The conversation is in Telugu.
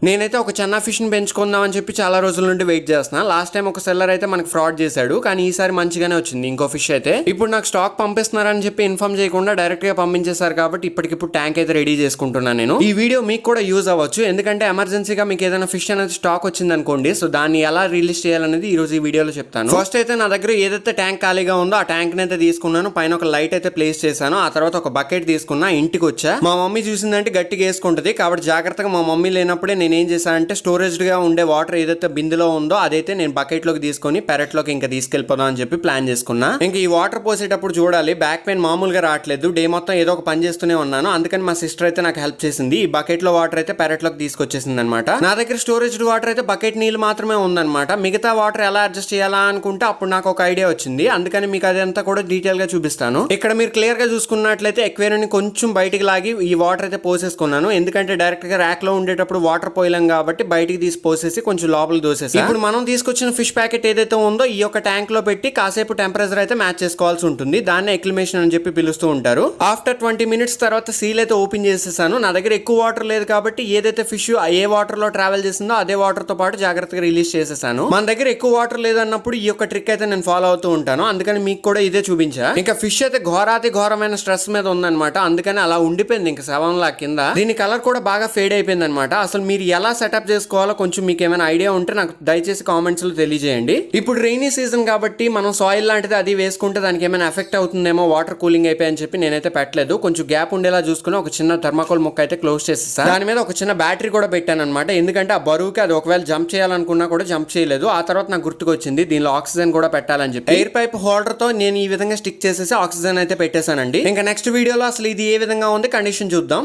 నేనైతే ఒక చెన్నా ఫిష్ ని పెంచుకుందాం అని చెప్పి చాలా రోజుల నుండి వెయిట్ చేస్తున్నా. లాస్ట్ టైం ఒక సెల్లర్ అయితే మనకి ఫ్రాడ్ చేశాడు, కానీ ఈసారి మంచిగానే వచ్చింది ఇంకో ఫిష్ అయితే. ఇప్పుడు నాకు స్టాక్ పంపిస్తున్నారని చెప్పి ఇన్ఫార్మ్ చేయకుండా డైరెక్ట్ గా పంపించేశారు కాబట్టి ఇప్పటికిప్పుడు ట్యాంక్ అయితే రెడీ చేసుకుంటున్నాను నేను. ఈ వీడియో మీకు కూడా యూజ్ అవ్వచ్చు, ఎందుకంటే ఎమర్జెన్సీగా మీకు ఏదైనా ఫిష్ అనేది స్టాక్ వచ్చింది అనుకోండి, సో దాన్ని ఎలా రిలీజ్ చేయాలనేది ఈ రోజు ఈ వీడియోలో చెప్తాను. ఫస్ట్ అయితే నా దగ్గర ఏదైతే ట్యాంక్ ఖాళీగా ఉందో ఆ ట్యాంక్ అయితే తీసుకున్నాను, పైన ఒక లైట్ అయితే ప్లేస్ చేశాను. ఆ తర్వాత ఒక బకెట్ తీసుకున్నా, ఇంటికి వచ్చా. మా మమ్మీ చూసిందంటే గట్టిగా వేసుకుంటది కాబట్టి జాగ్రత్తగా మా మమ్మీ లేనప్పుడే నేను ఏం చేశానంటే స్టోరేజ్ గా ఉండే వాటర్ ఏదైతే బిందులో ఉందో అదైతే నేను బకెట్ లోకి తీసుకొని పెరట్ లోకి ఇంకా తీసుకెళ్లిపోదాం అని చెప్పి ప్లాన్ చేసుకున్నా. ఇంకా ఈ వాటర్ పోసేటప్పుడు చూడాలి, బ్యాక్ పెయిన్ మామూలుగా రావట్లేదు, డే మొత్తం ఏదో ఒక పని చేస్తూనే ఉన్నాను. అందుకని మా సిస్టర్ అయితే నాకు హెల్ప్ చేసింది. ఈ బకెట్ లో వాటర్ అయితే పెరట్ లోకి తీసుకొచ్చేసింది అనమాట. నా దగ్గర స్టోరేజ్ వాటర్ అయితే బకెట్ నీళ్ళు మాత్రమే ఉందన్నమాట. మిగతా వాటర్ ఎలా అడ్జస్ట్ చేయాలా అనుకుంటే అప్పుడు నాకు ఒక ఐడియా వచ్చింది, అందుకని మీకు అదంతా కూడా డీటెయిల్ గా చూపిస్తాను. ఇక్కడ మీరు క్లియర్ గా చూసుకున్నట్లయితే ఎక్వేరియం కొంచెం బయటికి లాగి ఈ వాటర్ అయితే పోసేసుకున్నాను, ఎందుకంటే డైరెక్ట్ గా ర్యాక్ లో ఉండేటప్పుడు వాటర్ పోయలేం కాబట్టి బయటికి తీసి పోసేసి కొంచెం లోపలికి దోసేసి ఇప్పుడు మనం తీసుకొచ్చిన ఫిష్ ప్యాకెట్ ఏదైతే ఉందో ఈ యొక్క ట్యాంక్ లో పెట్టి కాసేపు టెంపరేచర్ అయితే మ్యాచ్ చేసుకోవాల్సి ఉంటుంది. దాన్ని ఎక్లిమేషన్ అని చెప్పి పిలుస్తూ ఉంటారు. ఆఫ్టర్ 20 minutes తర్వాత సీల్ అయితే ఓపెన్ చేసేసాను. నా దగ్గర ఎక్కువ వాటర్ లేదు కాబట్టి ఏదైతే ఫిష్ ఏ వాటర్ లో ట్రావెల్ చేసిందో అదే వాటర్ తో పాటు జాగ్రత్తగా రిలీజ్ చేసేసాను. మన దగ్గర ఎక్కువ వాటర్ లేదన్నప్పుడు ఈ యొక్క ట్రిక్ అయితే నేను ఫాలో అవుతూ ఉంటాను, అందుకని మీకు కూడా ఇదే చూపించా. ఇంకా ఫిష్ అయితే ఘోరాతి ఘోరమైన స్ట్రెస్ మీద ఉందన్నమాట, అందుకని అలా ఉండిపోయింది ఇంకా శవంలా కింద. దీని కలర్ కూడా బాగా ఫేడ్ అయిపోయింది అనమాట. అసలు మీరు ఎలా సెటప్ చేసుకోవాలో కొంచెం మీకు ఏమైనా ఐడియా ఉంటే నాకు దయచేసి కామెంట్స్ లో తెలియజేయండి. ఇప్పుడు రైనీ సీజన్ కాబట్టి మనం సాయిల్ లాంటిది అది వేసుకుంటే దానికి ఏమైనా ఎఫెక్ట్ అవుతుందేమో, వాటర్ కూలింగ్ అయిపోయి చెప్పి నేనైతే పెట్టలేదు. కొంచెం గ్యాప్ ఉండేలా చూసుకుని ఒక చిన్న థర్మాకోల్ ముక్క అయితే క్లోజ్ చేసేసా. దాని మీద ఒక చిన్న బ్యాటరీ కూడా పెట్టాను అనమాట, ఎందుకంటే ఆ బరువుకి అది ఒకవేళ జంప్ చేయాలనుకున్నా కూడా జంప్ చేయలేదు. ఆ తర్వాత నాకు గుర్తుకొచ్చింది దీనిలో ఆక్సిజన్ కూడా పెట్టాలని చెప్పి ఎయిర్ పైప్ హోల్డర్ తో నేను ఈ విధంగా స్టిక్ చేసేసి ఆక్సిజన్ అయితే పెట్టేశానండి. ఇంకా నెక్స్ట్ వీడియోలో అసలు ఇది ఏ విధంగా ఉంది కండిషన్ చూద్దాం.